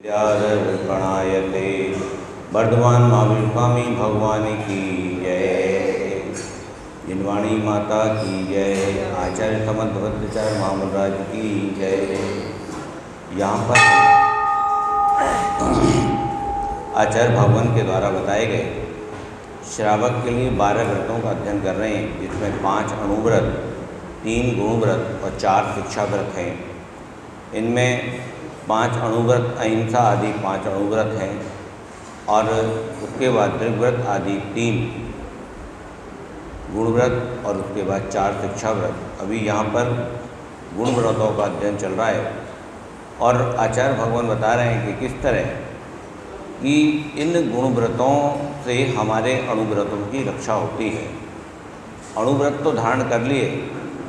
गणायते वर्धमान महावीर स्वामी भगवान की जय। जिनवाणी माता की जय। आचार्य समर्थ भद्राचार्य महामंडराज की जय। यहाँ पर आचार्य भगवान के द्वारा बताए गए श्रावक के लिए 12 व्रतों का अध्ययन कर रहे हैं, जिसमें 5 अणुव्रत, 3 गुणव्रत और 4 शिक्षा व्रत हैं। इनमें 5 अणुव्रत अहिंसा आदि 5 अणुव्रत हैं और उसके बाद दृग्व्रत आदि 3 गुणव्रत और उसके बाद 4 शिक्षा व्रत। अभी यहाँ पर गुण व्रतों का अध्ययन चल रहा है और आचार्य भगवान बता रहे हैं कि किस तरह कि इन गुणव्रतों से हमारे अणुव्रतों की रक्षा होती है। अणुव्रत तो धारण कर लिए,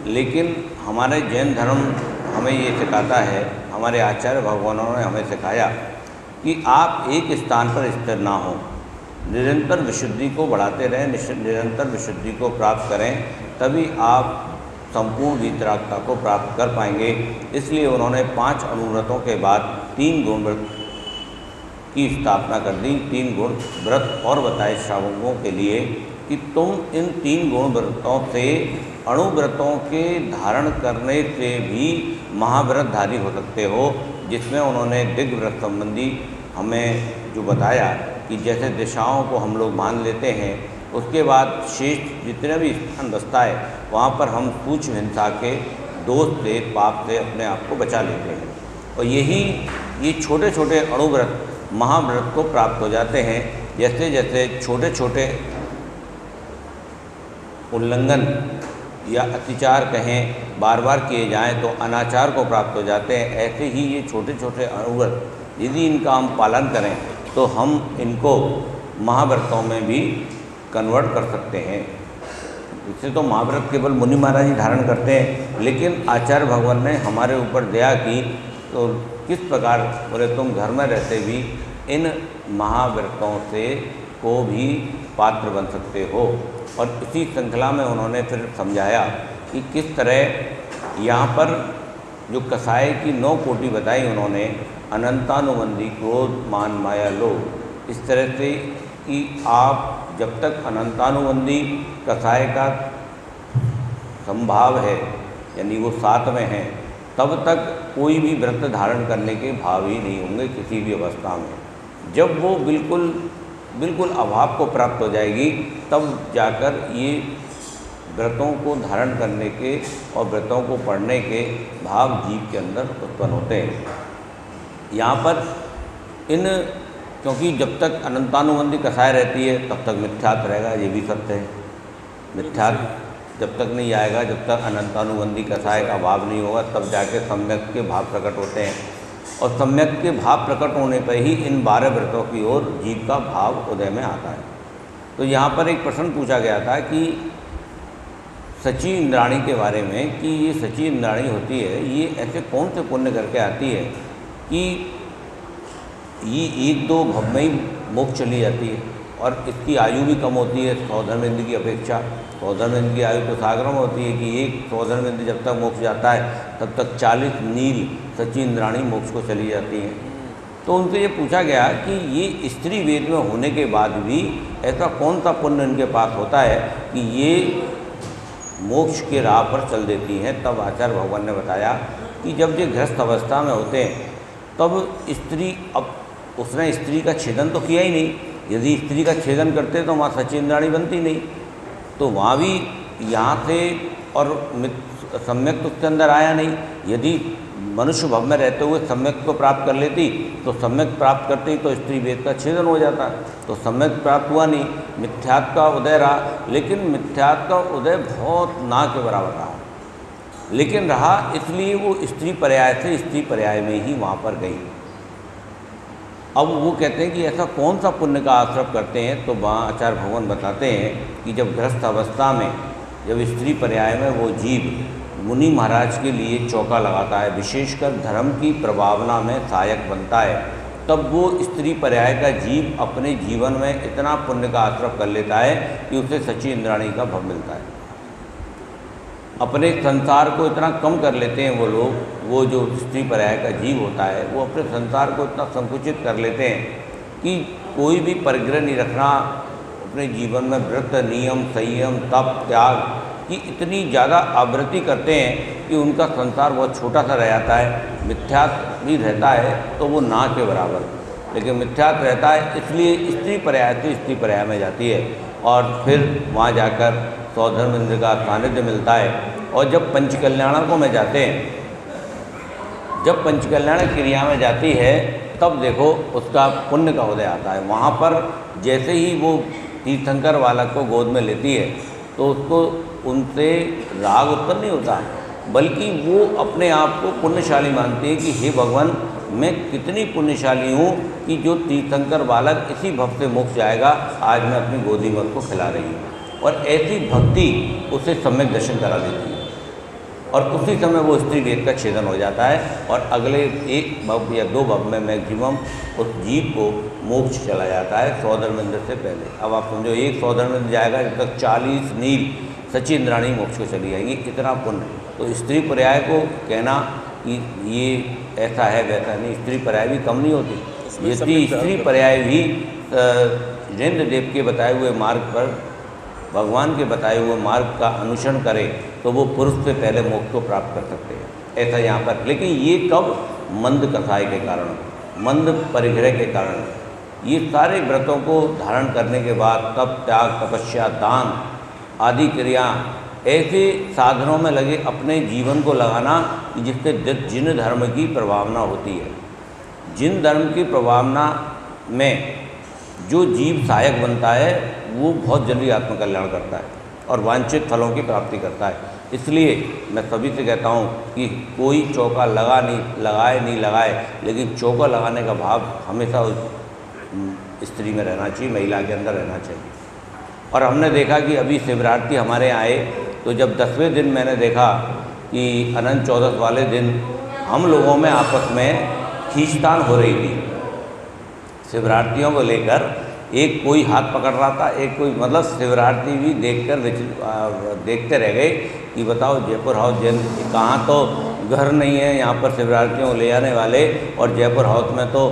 लेकिन हमारे जैन धर्म हमें ये सिखाता है, हमारे आचार्य भगवानों ने हमें सिखाया कि आप एक स्थान पर स्थिर ना हो, निरंतर विशुद्धि को बढ़ाते रहें, निरंतर विशुद्धि को प्राप्त करें, तभी आप संपूर्ण वीतरागता को प्राप्त कर पाएंगे। इसलिए उन्होंने 5 अणुव्रतों के बाद 3 गुणव्रत की स्थापना कर दी। 3 गुण व्रत और बताए श्रावकों के लिए कि तुम इन 3 गुण व्रतों से अणुव्रतों के धारण करने से भी महाव्रतधारी हो सकते हो, जिसमें उन्होंने दिग्व्रत संबंधी हमें जो बताया कि जैसे दिशाओं को हम लोग मान लेते हैं, उसके बाद शेष जितने भी स्थान बचता है वहाँ पर हम सूक्ष्म हिंसा के दोष से, पाप से अपने आप को बचा लेते हैं और ये छोटे छोटे अणुव्रत महाव्रत को प्राप्त हो जाते हैं। जैसे जैसे छोटे छोटे उल्लंघन या अत्याचार कहें बार बार किए जाएं तो अनाचार को प्राप्त हो जाते हैं, ऐसे ही ये छोटे छोटे अणुव्रत यदि इनका हम पालन करें तो हम इनको महाव्रतों में भी कन्वर्ट कर सकते हैं। इससे तो महाव्रत केवल मुनि महाराज ही धारण करते हैं, लेकिन आचार्य भगवान ने हमारे ऊपर दया की तो किस प्रकार बोले तुम घर में रहते भी इन महाव्रतों से को भी पात्र बन सकते हो। और इसी श्रृंखला में उन्होंने फिर समझाया कि किस तरह यहाँ पर जो कसाय की 9 कोटि बताई उन्होंने, अनंतानुबंधी, क्रोध, मान, माया, लोभ, इस तरह से कि आप जब तक अनंतानुबंधी कसाय का संभाव है, यानी वो 7 में है, तब तक कोई भी व्रत धारण करने के भाव ही नहीं होंगे किसी भी अवस्था में। जब वो बिल्कुल अभाव को प्राप्त हो जाएगी, तब जाकर ये व्रतों को धारण करने के और व्रतों को पढ़ने के भाव जीव के अंदर उत्पन्न होते हैं। यहाँ पर क्योंकि जब तक अनंतानुबंधी कसाय रहती है तब तक मिथ्यात्व रहेगा, ये भी सत्य है। मिथ्यात्व जब तक नहीं आएगा, जब तक अनंतानुबंधी कसाय का भाव नहीं होगा, तब जाके सम्यक के भाव प्रकट होते हैं और सम्यक के भाव प्रकट होने पर ही इन 12 व्रतों की ओर जीव का भाव उदय में आता है। तो यहाँ पर एक प्रश्न पूछा गया था कि सची इंद्राणी के बारे में, कि ये सची इंद्राणी होती है, ये ऐसे कौन से पुण्य करके आती है कि ये 1-2 भव में ही मोक्ष चली जाती है और इसकी आयु भी कम होती है 100 धर्मेंद्र की अपेक्षा। 100 धर्मेंद्र की आयु तो सागरम होती है कि एक 100 धर्मेंद्र जब तक मोक्ष जाता है तब तक 40 नील सची इंद्राणी मोक्ष को चली जाती हैं। तो उनसे ये पूछा गया कि ये स्त्री वेद में होने के बाद भी ऐसा कौन सा पुण्य इनके पास होता है कि ये मोक्ष के राह पर चल देती हैं। तब आचार्य भगवान ने बताया कि जब ये गृहस्थ अवस्था में होते हैं तब स्त्री, अब उसने स्त्री का छेदन तो किया ही नहीं, यदि स्त्री का छेदन करते तो वहाँ सची इंद्राणी बनती नहीं, तो वहाँ भी यहाँ से और सम्यक तो उसके अंदर आया नहीं। यदि मनुष्य भव में रहते हुए सम्यक को प्राप्त कर लेती तो सम्यक प्राप्त करती तो स्त्री वेद का छेदन हो जाता, तो सम्यक प्राप्त हुआ नहीं, मिथ्यात्व का उदय रहा। लेकिन मिथ्यात्व का उदय बहुत ना के बराबर रहा, लेकिन रहा इसलिए वो स्त्री पर्याय से स्त्री पर्याय में ही वहाँ पर गई। अब वो कहते हैं कि ऐसा कौन सा पुण्य का आश्रय करते हैं, तो वहाँ आचार्य भगवान बताते हैं कि जब गृहस्थ अवस्था में, जब स्त्री पर्याय में वो जीव मुनि महाराज के लिए चौका लगाता है, विशेषकर धर्म की प्रभावना में सहायक बनता है, तब वो स्त्री पर्याय का जीव अपने जीवन में इतना पुण्य का आश्रय कर लेता है कि उसे सची इंद्राणी का भव मिलता है। अपने संसार को इतना कम कर लेते हैं वो लोग, वो जो स्त्री पर्याय का जीव होता है वो अपने संसार को इतना संकुचित कर लेते हैं कि कोई भी परिग्रह नहीं रखना, अपने जीवन में व्रत, नियम, संयम, तप, त्याग की इतनी ज़्यादा आवृत्ति करते हैं कि उनका संसार बहुत छोटा सा रह जाता है। मिथ्यात्व भी रहता है तो वो ना के बराबर, लेकिन मिथ्यात्व रहता है, इसलिए स्त्री पर्याय से स्त्री पर्याय में जाती है और फिर वहाँ जाकर सौधर्मेंद्र का सानिध्य मिलता है। और जब पंचकल्याणकों में जाते हैं, जब पंचकल्याण क्रिया में जाती है तब देखो उसका पुण्य का उदय आता है। वहाँ पर जैसे ही वो तीर्थंकर बालक को गोद में लेती है तो उसको उनसे राग उत्पन्न नहीं होता, बल्कि वो अपने आप को पुण्यशाली मानती है कि हे भगवान, मैं कितनी पुण्यशाली हूँ कि जो तीर्थंकर बालक इसी भव से मोक्ष जाएगा, आज मैं अपनी गोदी में उसको खिला रही हूँ। और ऐसी भक्ति उसे सम्यक दर्शन करा देती है और उसी समय वो स्त्री वेद का छेदन हो जाता है और अगले एक भव या दो भव में मैक्सिमम उस जीव को मोक्ष चला जाता है सौधर्मेंद्र से पहले। अब आप समझो, एक सौधर्मेंद्र जाएगा जब तक 40 नील सची इंद्राणी मोक्ष को चली जाएंगी, इतना पुण्य। तो स्त्री पर्याय को कहना कि ये ऐसा है वैसा नहीं, स्त्री पर्याय भी कम नहीं होती। यदि स्त्री पर्याय भी जिनेंद्र देव के बताए हुए मार्ग पर, भगवान के बताए हुए मार्ग का अनुसरण करें तो वो पुरुष से पहले मोक्ष को प्राप्त कर सकते हैं, ऐसा यहाँ पर। लेकिन ये कब? मंद कसाय के कारण, मंद परिग्रह के कारण। ये सारे व्रतों को धारण करने के बाद तप, त्याग, तपस्या, दान आदि क्रिया, ऐसे साधनों में लगे अपने जीवन को लगाना जिससे जिन धर्म की प्रभावना होती है। जिन धर्म की प्रभावना में जो जीव सहायक बनता है वो बहुत जल्दी आत्मकल्याण करता है और वांछित फलों की प्राप्ति करता है। इसलिए मैं सभी से कहता हूँ कि कोई चौका लगाए, लेकिन चौका लगाने का भाव हमेशा उस स्त्री में रहना चाहिए, महिला के अंदर रहना चाहिए। और हमने देखा कि अभी शिवरात्रि हमारे यहाँ आए तो जब 10वें दिन मैंने देखा कि अनंत चौदस वाले दिन हम लोगों में आपस में खींचतान हो रही थी शिवरात्रियों को लेकर। एक कोई हाथ पकड़ रहा था, एक कोई, मतलब शिवरात्रि भी देखते रह गए कि बताओ जयपुर हाउस जैन कहाँ तो घर नहीं है यहाँ पर शिवरात्रियों को ले जाने वाले, और जयपुर हाउस में तो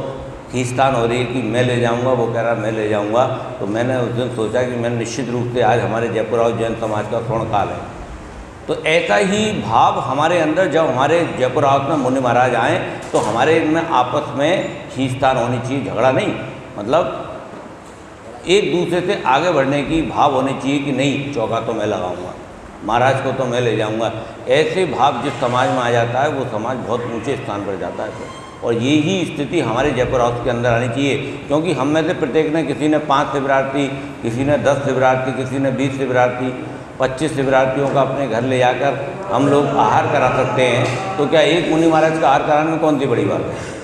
खींचतान हो रही है कि मैं ले जाऊंगा, वो कह रहा मैं ले जाऊंगा। तो मैंने उस दिन सोचा कि मैं निश्चित रूप से आज हमारे जयपुर हाउस जैन समाज का स्वर्ण काल है। तो ऐसा ही भाव हमारे अंदर, जब हमारे जयपुर हाउस में मुनि महाराज आएँ तो हमारे इनमें आपस में खींचतान होनी चाहिए, झगड़ा नहीं, मतलब एक दूसरे से आगे बढ़ने की भाव होनी चाहिए कि नहीं चौका तो मैं लगाऊंगा, महाराज को तो मैं ले जाऊंगा। ऐसे भाव जिस समाज में आ जाता है वो समाज बहुत ऊंचे स्थान पर जाता है। और यही स्थिति हमारे जयपुर हाउस के अंदर आनी चाहिए, क्योंकि हम में से प्रत्येक ने, किसी ने 5 शिवरात्रि, किसी ने 10 शिवरात्रि, किसी ने 20 शिवरात्रि, 25 शिवरात्रियों का अपने घर ले जाकर हम लोग आहार करा सकते हैं। तो क्या एक मुनि महाराज का आहार कराने में कौन सी बड़ी बात है?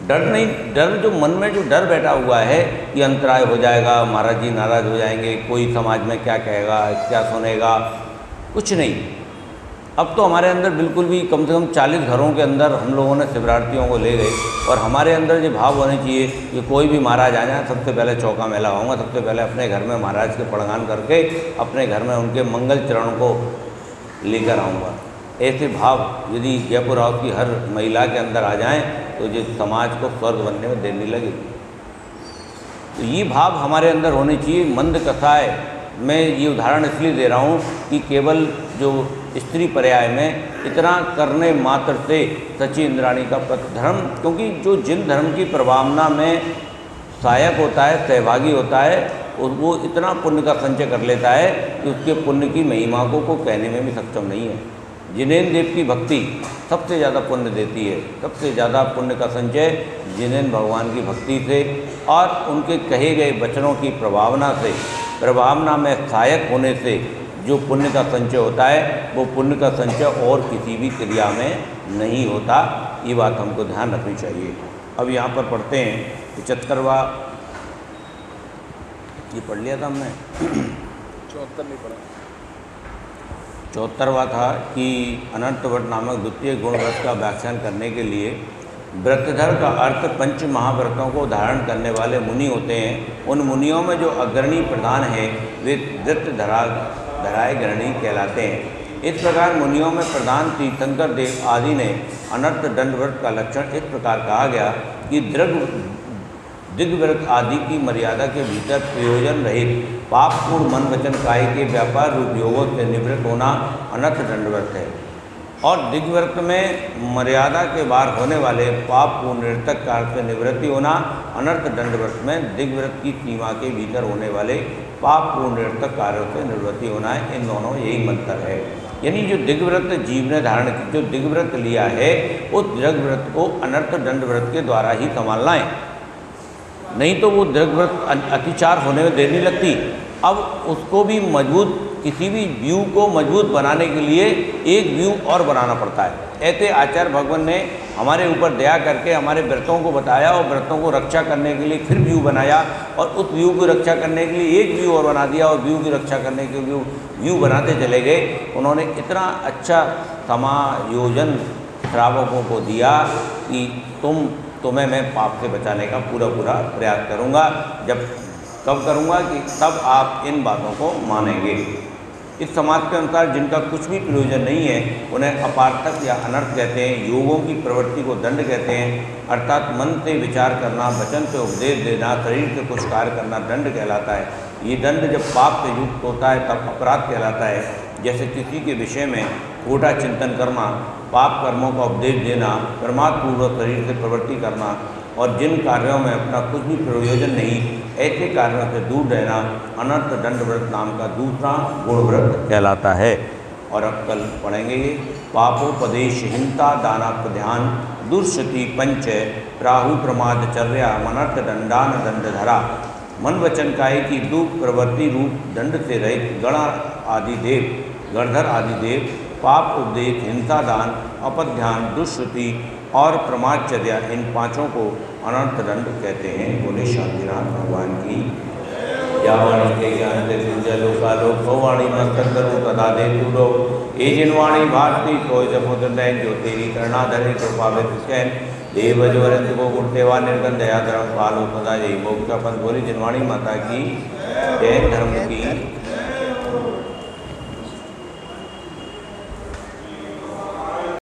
डर नहीं, डर जो मन में जो डर बैठा हुआ है कि अंतराय हो जाएगा, महाराज जी नाराज़ हो जाएंगे, कोई समाज में क्या कहेगा, क्या सुनेगा, कुछ नहीं। अब तो हमारे अंदर बिल्कुल भी, कम से कम 40 घरों के अंदर हम लोगों ने शिवरात्रियों को ले गए और हमारे अंदर ये भाव होने चाहिए कि कोई भी महाराज आ जाए सबसे पहले चौका मैं लगाऊंगा, सबसे पहले अपने घर में महाराज के प्रणाम करके अपने घर में उनके मंगल चरण को लेकर आऊँगा। ऐसे भाव यदि जयपुर हाउस की हर महिला के अंदर आ जाएं तो ये समाज को स्वर्ग बनने में देर नहीं लगेगी। तो ये भाव हमारे अंदर होने चाहिए। मंद कसाय, मैं ये उदाहरण इसलिए दे रहा हूँ कि केवल जो स्त्री पर्याय में इतना करने मात्र से सची इंद्राणी का धर्म, क्योंकि जो जिन धर्म की प्रभावना में सहायक होता है, सहभागी होता है, वो इतना पुण्य का संचय कर लेता है कि उसके पुण्य की महिमा को कहने में भी सक्षम नहीं है। जिनेंद्र देव की भक्ति सबसे ज़्यादा पुण्य देती है, सबसे ज़्यादा पुण्य का संचय जिनेंद्र भगवान की भक्ति से और उनके कहे गए वचनों की प्रभावना में सहायक होने से जो पुण्य का संचय होता है, वो पुण्य का संचय और किसी भी क्रिया में नहीं होता। ये बात हमको ध्यान रखनी चाहिए। अब यहाँ पर पढ़ते हैं 75वां, ये पढ़ लिया था हमने, 74 नहीं पढ़ा, 74वां था कि अनंतवट नामक द्वितीय गुण व्रत का व्याख्यान करने के लिए व्रतधर का अर्थ पंच महाव्रतों को धारण करने वाले मुनि होते हैं। उन मुनियों में जो अग्रणी प्रधान हैं वे व्रत धराए गृहणी कहलाते हैं। इस प्रकार मुनियों में प्रधान तीर्थंकर देव आदि ने अनर्थ दंड व्रत का लक्षण इस प्रकार कहा गया कि दिग्व्रत आदि की मर्यादा के भीतर प्रयोजन रहित पापपूर्ण मन वचन काय के व्यापार रूप योगों से निवृत्त होना अनर्थ दंड व्रत है। और दिग्व्रत में मर्यादा के बाहर होने वाले पापपूर्ण निरर्थक कार्य से निवृत्ति होना अनर्थ दंड व्रत में दिग्व्रत की सीमा के भीतर होने वाले पापपूर्ण निरर्थक कार्यों से निवृत्ति होना है। इन दोनों यही मंत्र है। यानी जो दिग्व्रत जीव ने धारण की, जो दिग्व्रत लिया है, उस दिग्व्रत को अनर्थ दंड व्रत के द्वारा ही संभालना है, नहीं तो वो दिग्व्रत अतिचार होने में देर नहीं लगती। अब उसको भी मजबूत, किसी भी व्यू को मजबूत बनाने के लिए एक व्यू और बनाना पड़ता है। ऐसे आचार्य भगवान ने हमारे ऊपर दया करके हमारे व्रतों को बताया और व्रतों को रक्षा करने के लिए फिर व्यू बनाया और उस व्यू की रक्षा करने के लिए एक व्यू और बना दिया और व्यू की रक्षा करने के लिए व्यू बनाते चले गए। उन्होंने इतना अच्छा समायोजन श्रावकों को दिया कि तुम्हें मैं पाप से बचाने का पूरा प्रयास करूँगा। कब करूँगा कि तब आप इन बातों को मानेंगे। इस समाज के अनुसार जिनका कुछ भी प्रयोजन नहीं है उन्हें अपार्थक या अनर्थ कहते हैं। योगों की प्रवृत्ति को दंड कहते हैं, अर्थात मन से विचार करना, वचन से उपदेश देना, शरीर से कुछ कार्य करना दंड कहलाता है। ये दंड जब पाप से युक्त होता है तब अपराध कहलाता है। जैसे किसी के विषय में खोटा चिंतन करना, पाप कर्मों का उपदेश देना, प्रमादपूर्वक शरीर से प्रवृत्ति करना और जिन कार्यों में अपना कुछ भी प्रयोजन नहीं, ऐसे कार्यों से दूर रहना अनर्थ दंड व्रत नाम का दूसरा गुण व्रत कहलाता है। और अब कल पढ़ेंगे ये पापोपदेश हिंता दाना प्रध्यान दुर्शति पंच प्राहु प्रमादचर्या मनर्थ दंडान दंडधरा। मन वचन काय की दुख प्रवृत्ति रूप दंड से रहित गणधर आदि देव पाप उपदेश, हिंसा दान, अपध्यान, दुष्श्रुति और प्रमादचर्या, इन पांचों को अनर्थ दंड कहते हैं। बोले शांतिनाथ भगवान की। या वाणी के ज्ञान से तुझे लोकालोक हो, वाणी मस्तक करो तदा दे तूरो। ये जिनवाणी भारती कोई समुद्र नैन, जो तेरी करुणाधरी कृपा विषैन। देव ज्वरंत को गुरुदेवा निर्गन दया धर्म पालो सदा यही मोक्ष पंथ। बोली जिनवाणी माता की जय, धर्म की